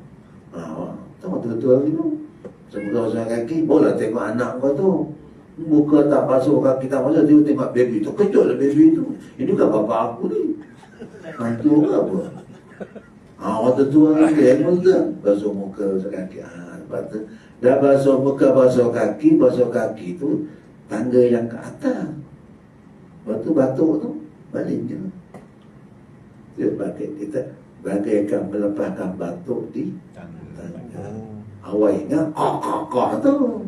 [SPEAKER 1] Tengok tua-tua lagi tu. Semoga basuh kaki, boleh tengok anak kau tu. Muka tak basuh kaki, tak basuh, dia tengok baby tu. Kejut lah baby tu. Ini kan bapak aku ni. Hantu ke apa? Waktu tua lagi, betul. Basuh muka, basuh kaki. Lepas tu, dah basuh muka, basuh kaki tu. tangga yang ke atas. Lepas tu batuk tu balik je. Dia bagaikan melepaskan batuk di tangga. Awak ingat kak tu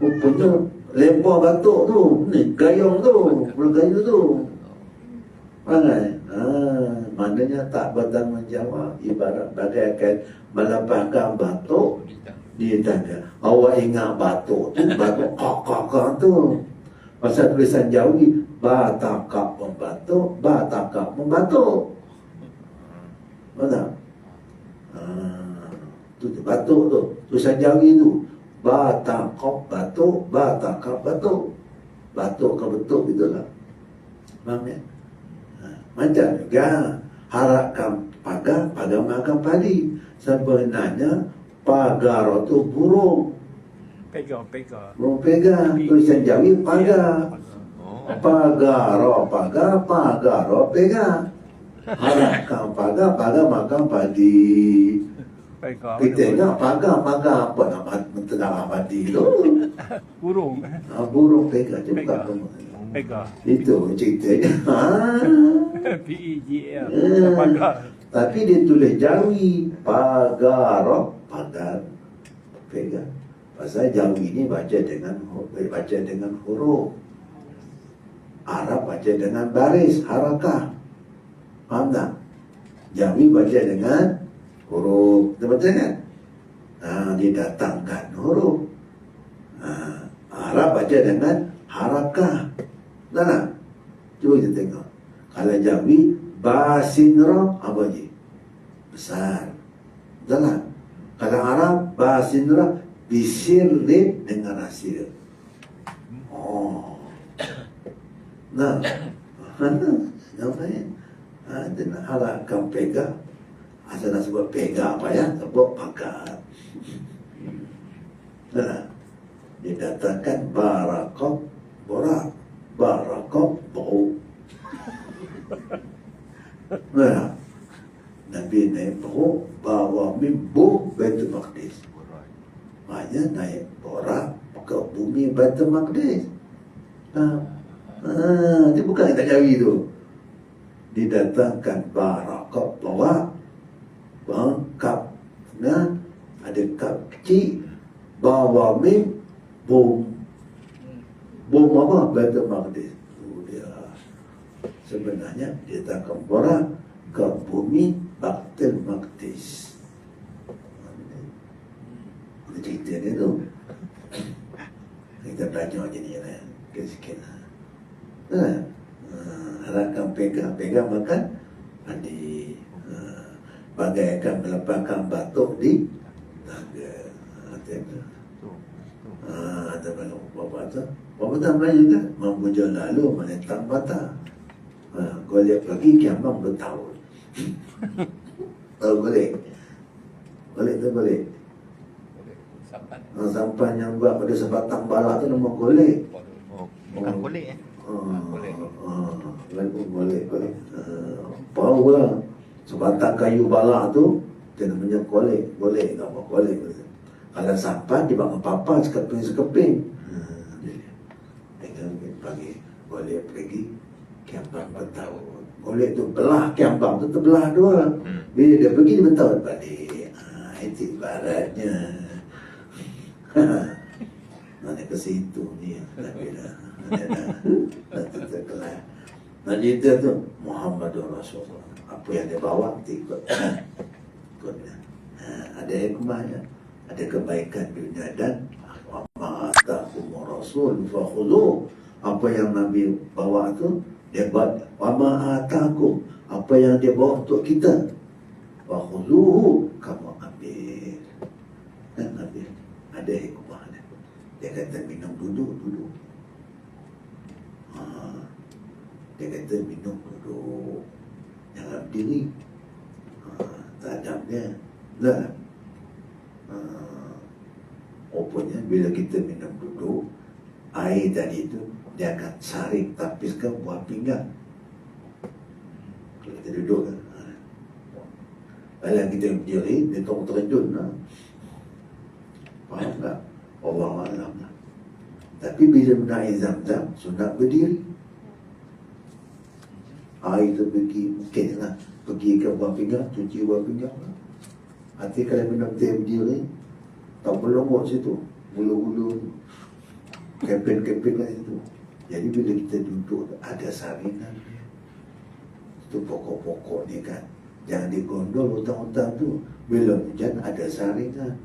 [SPEAKER 1] rupanya lempar batuk tu, ni gayung tu, bergayung tu. Faham? Maknanya tak bertanggungjawab, ibarat bagaikan melepaskan batuk di tangga. Awak ingat batuk tu, batuk kak tu. Pasal tulisan Jawi, batakak membatuk, batakak membatuk. Mana? Tu batuk tu, tulisan Jawi tu. Batakak batuk, batakak batuk. Batuk ke betuk itulah. Faham ya? Macam juga harapkan pagar, pagar makan padi. Sebenarnya pagar itu burung.
[SPEAKER 3] Pegar.
[SPEAKER 1] Burung pegar. Tulisan Jawi pagar. Pagar, pegar. Harapkan pagar, pagar makan padi.
[SPEAKER 3] Pegar.
[SPEAKER 1] Kita ingat pagar apa nama tengah padi tu?
[SPEAKER 3] Burung.
[SPEAKER 1] Burung pegar je bukan burung.
[SPEAKER 3] Pegar.
[SPEAKER 1] Itu ceritanya.
[SPEAKER 3] PEGL.
[SPEAKER 1] Eh.
[SPEAKER 3] Pagar.
[SPEAKER 1] Tapi dia tulis Jawi pagar pegar. Pasal Jawi ni baca dengan huruf. Arab baca dengan baris harakah. Faham tak? Jawi baca dengan huruf. Betul kan? Didatangkan huruf. Arab baca dengan harakah. Betul tak? Cuba kita tengok. Kalau Jawi basinra apa je? Besar. Betul tak? Kalau Arab basinra bisirrin dengan rahsia. Nah, namanya dia nak harapkan pegar. Asal nak sebut pegar apa ya? Sebut pagar. Nah, didatangkan barakah bau. Nah, Nabi naik bau bawa mimbu Baitul Maqdis. Maknanya naik borak ke bumi Baitul Maqdis. Dia bukan tak Jawi tu. Didatangkan barakah bawa bangkap. Nah, ada kap kecil bawa mim bom apa? Baitul Maqdis. Dia sebenarnya dia datangkan borak ke bumi Baitul Maqdis. Cerita dia tu kita belajar je ni lah, sikit lah. Harapkan pegang makan padi. Bagaikan melepaskan batuk di tangga. Ada banyak bapa tu Melayu kan, mempuja lalu menentang bata. Golek lagi kiamang bertahun. Tahu golek tu golek. Sampan yang buat pada sebatang balak tu nama golek.
[SPEAKER 2] Bukan kulit
[SPEAKER 1] Lain pun golek. Bau lah. Sebatang kayu balak tu dia namanya golek. Golek tak apa golek. Kalau sampan dia bangun papa sekeping. Pagi golek pergi kiambang bertahun. Golek tu belah kiambang tu terbelah dua. Bila dia pergi dia bertahun balik. Itu ibaratnya. Mana ke situ ni Nabi dah terkelah. Nabi tu Muhammadur Rasulullah. Apa yang dia bawa ikut. Ada hikmahnya, ada kebaikan dunia dan ma'atakum Rasul fakhudhu. Apa yang Nabi bawa tu dia buat ma'atakum, apa yang dia bawa untuk kita fakhudhuhu, kamu ambil. Dan Nabi ada hikmah dia. Dia kata minum duduk. Dia kata minum duduk, jangan berdiri. Tak adabnya lah. Rupanya bila kita minum duduk, air tadi itu dia akan saring tapiskan buah pinggang. Kalau kita duduk kan, kalau kita berdiri, dia terjun lah. Faham tak? Allah Alam lah. Tapi bila menaik Zam-Zam, sunat berdiri. Air tu pergi, mungkin lah, pergi ke buah pinggang, cuci buah pinggang. Nanti kalau minum teh berdiri, tak berlongok situ, bulu-bulu, keping-keping kat situ. Jadi bila kita duduk, ada saringan. Itu pokok-pokok ni kan. Jangan digondol hutang-hutang tu. Bila hujan ada saringan.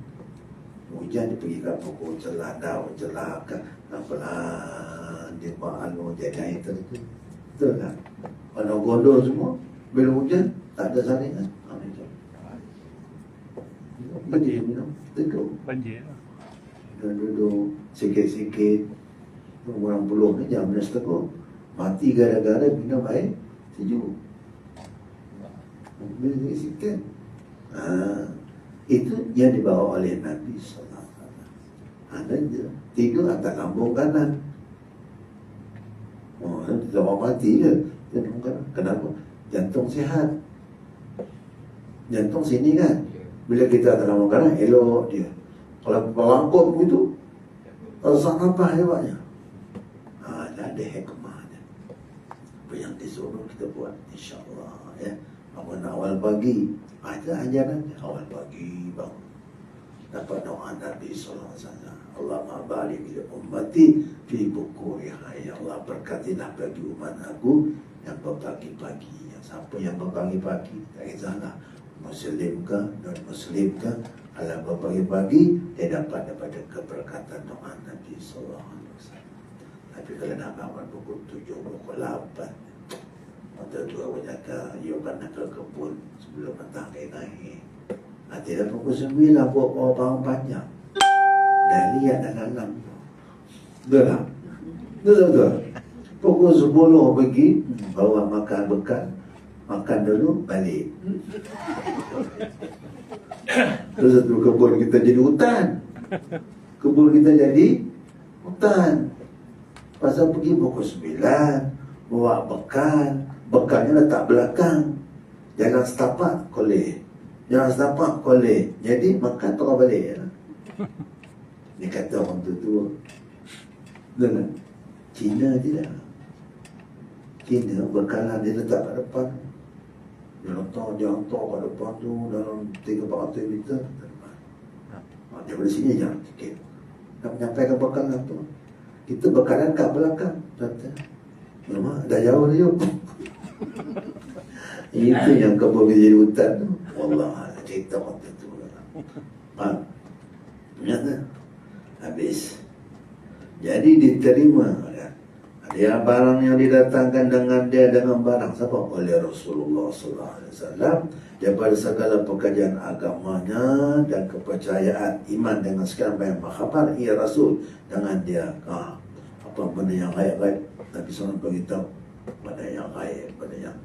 [SPEAKER 1] Hujan dia pergi kat pokok celah, daun celah, apalah, dia buat anu, jadi air tu. Betul kan? Kalau gondol semua, bila hujan, tak ada saringan. Banjir minum, duduk.
[SPEAKER 3] Banjir.
[SPEAKER 1] Duduk sikit-sikit. Orang puluh ni jam 11.30 mati gara-gara minum air sejuk. Bila sikit. Itu yang dibawa oleh Nabi SAW. Ada je tidur atas lambung kanan. Kita orang mati je. Kenapa? Jantung sihat. Jantung sini kan. Bila kita atas lambung kanan, elok dia. Kalau pelangkut begitu, sesak nafas hebatnya. Ada hikmahnya. Apa yang disuruh kita buat, insyaAllah ya. Awal pagi, ada ajarannya. Awal pagi bangun, dapat doa Nabi SAW. Allahumma barik li ummati fi bukuriha. Ya Allah, berkatilah bagi umat aku yang berpagi-pagi. Siapa yang berpagi-pagi, tak kisahlah Muslim ke, non-Muslim ke, kalau berpagi-pagi, dia dapat daripada keberkatan doa Nabi SAW. Tapi kalau nak bangun pukul 7, pukul 8, mata tua berjaga, you kan nak ke kebun sebelum matahari naik. Nanti dah pukul 9, buat bangun panjang. Dah lihat dah dalam. Betul tak? Betul. Pukul 10 pergi, bawa makan bekal. Makan dulu, balik. Terus satu kebun kita jadi hutan. Kebun kita jadi hutan. Pasal pergi pukul 9, bawa bekal. Bekalnya letak belakang. Jangan setapak kolej. Jangan setapak kolej. Jadi makan terus balik. Ni kata orang tua. Betul. Cina tidak. Cina bekalan dia letak kat depan. Dia hantar kat depan tu dalam 300-400 meter. Daripada sini jangan sikit. Nak menyampaikan bekalan tu. Kita bekalan kat belakang. Memang dah jauh dia. Itu yang kebun jadi hutan tu. Wallah, cerita waktu tu. Ternyata habis. Jadi diterima. Dia barang yang didatangkan dengan barang siapa? Oleh Rasulullah SAW daripada segala pekerjaan agamanya dan kepercayaan iman dengan segala yang berkhabar ia Rasul dengan dia apa benda yang gaib-gaib Nabi SAW beritahu pada yang gaib, pada yang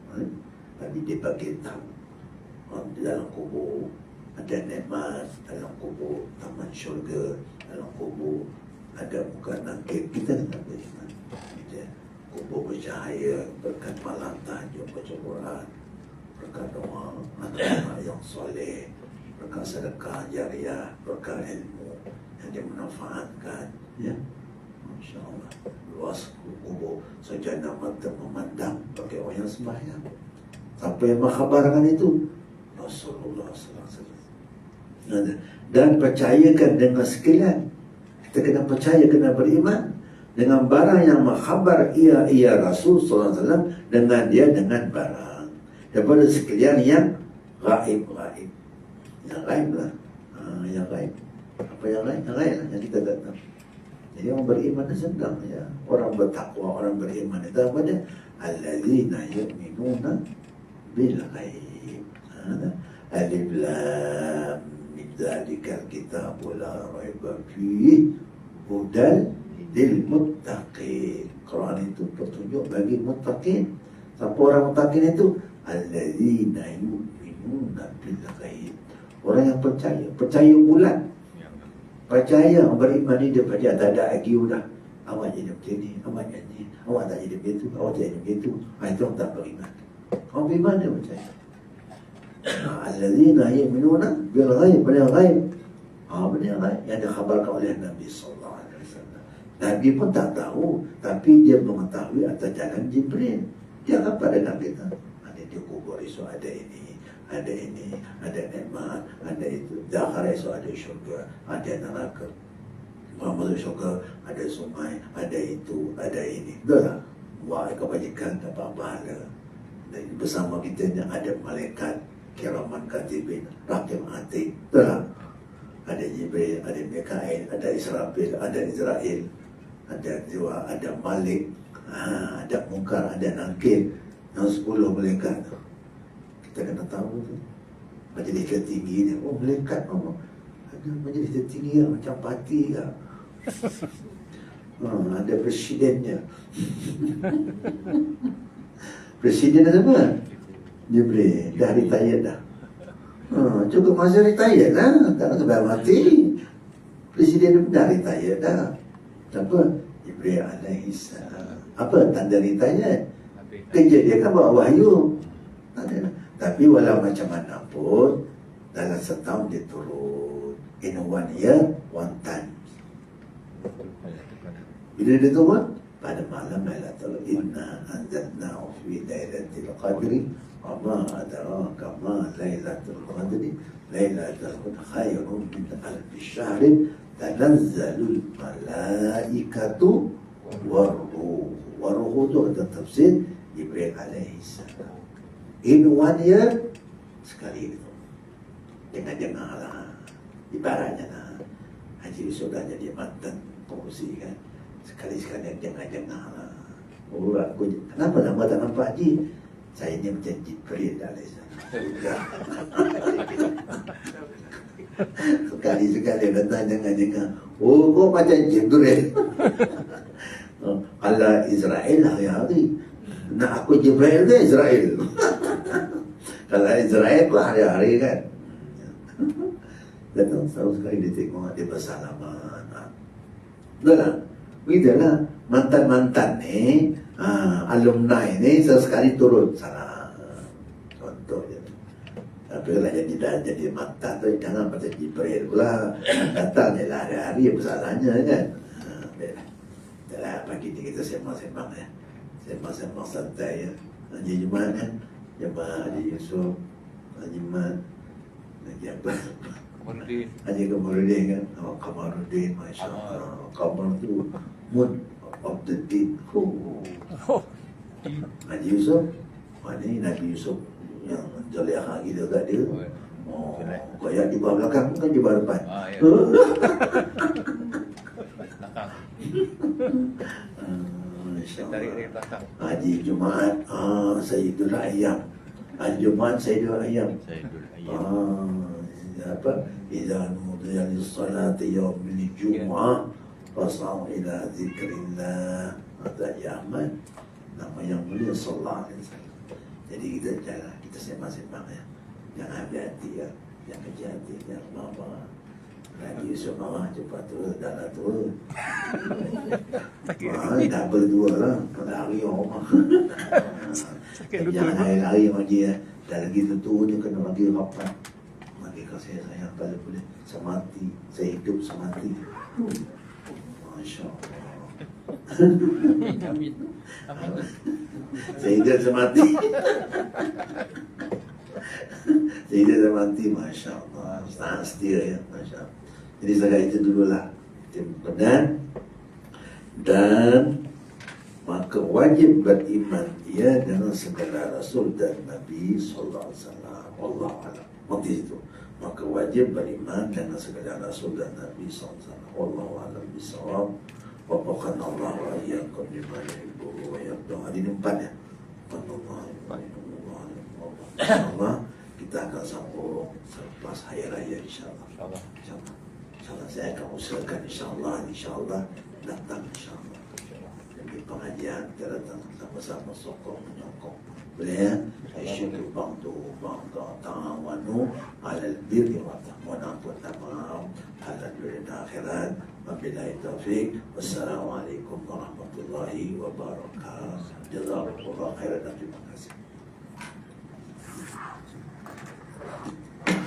[SPEAKER 1] Nabi dia beritahu di dalam kubur ada nikmat, dalam kubur taman syurga, dalam kubur ada bukan nangkit kita tak beriman. Kubur bercahaya, berkat malam tahajud baca Quran, berkat doa anak-anak yang soleh, berkat sedekah jariah, berkat ilmu yang dimanfaatkan. Ya, Masya Allah. Luas kubur sejana mata memandang bagi orang yang sembahyang. Siapa yang mengkhabarkan itu? Rasulullah SAW. Dan percayakan dengan sekalian. Kita kena percaya, kena beriman dengan barang yang mengkhabar ia Rasul SAW dengan dia dengan barang daripada sekalian yang gaib. Yang gaib lah. Yang gaib. Apa yang gaib? Yang gaib lah yang kita tak tahu. Jadi orang beriman itu sedang ya. Orang bertakwa, orang beriman itu apa dia? Alladzina yu'minuna bil ghaib. Alif lam mim dzalikal kitabul la raiba fihi hudal lil muttaqin. Quran itu petunjuk bagi muttaqin. Siapa orang muttaqin itu? Alladzina yu'minuna bil ghaib. Orang yang percaya bulat. Percaya beriman ni dia percaya tak ada lagi dah. Awak jadi macam ni, awak jadi, awak tak jadi begitu, awak jadi begitu. Itu orang tak beriman. Orang beriman dia percaya. Alladzina yu'minuna bil ghaib, benda ghaib. Benda ghaib yang dikhabarkan oleh Nabi sallallahu alaihi wasallam. Nabi pun tak tahu, tapi dia mengetahui atas jalan Jibril. Dia apa dengan kita? Ada di kubur esok ada ini, ada ini, ada nikmat, ada itu. Di akhirat esok ada syurga, ada neraka. Masuk syurga, ada sungai, ada itu, ada ini. Betul tak? Wah, kebajikan dapat pahala. Dan bersama kita ni ada malaikat kiraman katibin, raqib atid. Betul tak? Ada Jibril, ada Mikail, ada Israfil, ada Israel, ada Jiwa, ada Malik, ada Munkar, ada Nakir. Yang 10 malaikat tu. Kita kena tahu tu. Majlis tertinggi ni, oh malaikat oh. Ada majlis tertinggi lah, macam parti lah. Ada presidennya. Presiden apa? Jibril, dah retired dah. Cukup masa retired lah, tak nak sampai mati. Presiden pun dah retired dah. Apa? Jibril alaihissalam. Apa tanda retired? Kerja dia kan bawa wahyu. Tak ada. Tapi walau macam mana pun, dalam setahun dia turun. In 1 year, 1 time. Bila dia turun? Pada malam Lailatul Inna anzalnahu fi lailatul qadri wa ma adraka ma lailatul qadri lailatul qadri khairun min alf shahr tanazzalul malaikatu waruhu tu ada tafsir Jibril alaihi salam. In 1 year sekali itu. Jangan lah. Ibaratnya lah. Haji sudah jadi mantan pengurusi kan. Sekali-sekali jangan lah. Oh, kenapa nama tak nampak Haji? Saya ni macam Jibril alaihissalam. Sekali-sekali datang jangan. Oh, kau macam Jibril. Kalau Israel hari-hari. Nak aku Jibril ke Israel? Kalau Israel tu hari-hari kan. Datang selalu sekali dia tengok, dia bersalaman. Betul tak? Begitulah mantan-mantan ni, alumni ni sesekali turun sana. Contoh je. Tapi kalau jadi mantan tu jangan macam Jibril pula. Datang je lah hari-hari bersalahnya kan. Dah pagi ni kita sembang-sembang ya. Sembang-sembang santai ya. Haji Jumat kan. Jemaah Haji Yusuf, Haji Mat, Haji apa? Haji Kamarudin kan. Kamarudin, Masya Allah. Kamar tu mood of the deep. Haji Yusuf, ni Nabi Yusuf yang Zulaikha kita kat dia. Oh, kayak di bawah belakang kan di bawah depan.
[SPEAKER 2] Tarik dari belakang.
[SPEAKER 1] Haji Jumaat, Sayyidul Ayyam. Haji Jumaat Sayyidul Ayyam. Apa? Idza nudiya lis-salati yaumil jumu'ah fas'au ila zikrillah. Ada Yaman. Nama yang mulia sallallahu alaihi wasallam. Jadi kita jalan, kita sembang-sembang ya. Jangan hati-hati ya. Jangan kecil hati, jangan marah. Nabi Yusuf marah cepat turun, dah lah turun. Dah berdua lah, lari orang. Jangan lari lagi ya. Dah lagi turun dia kena lagi rapat. Mari kasih sayang kalau boleh. Semati, saya hidup semati. Masya Allah.
[SPEAKER 2] Amin.
[SPEAKER 1] Saya hidup semati. Saya hidup semati, Masya Allah. Tahan setia ya, Masya Allah. Jadi setakat itu dululah. Dan maka wajib beriman ia dengan segala Rasul dan Nabi Sallallahu Alaihi Wasallam. Wallahu a'lam. Maksud itu. Maka wajib beriman dengan segala Rasul dan Nabi Sallallahu Alaihi Wasallam. Wallahu a'lam bishawab. Wafaqana Allah wa iyyakum lima yuhibbu wa yarda. Hari ini 4 ya. InsyaAllah kita akan sambung selepas Hari Raya insyaAllah. InsyaAllah. InsyaAllah saya akan usahakan insyaAllah datang insyaAllah. Jadi pengajian kita datang sama-sama sokong menyokong. Boleh ya? Asyukur bantu ta'awanu alal birri wa taqwa wa tamam alal birri akhirat. Wabillahi taufiq. Wassalamualaikum warahmatullahi wabarakatuh. Jazakumullah khairan. Terima kasih.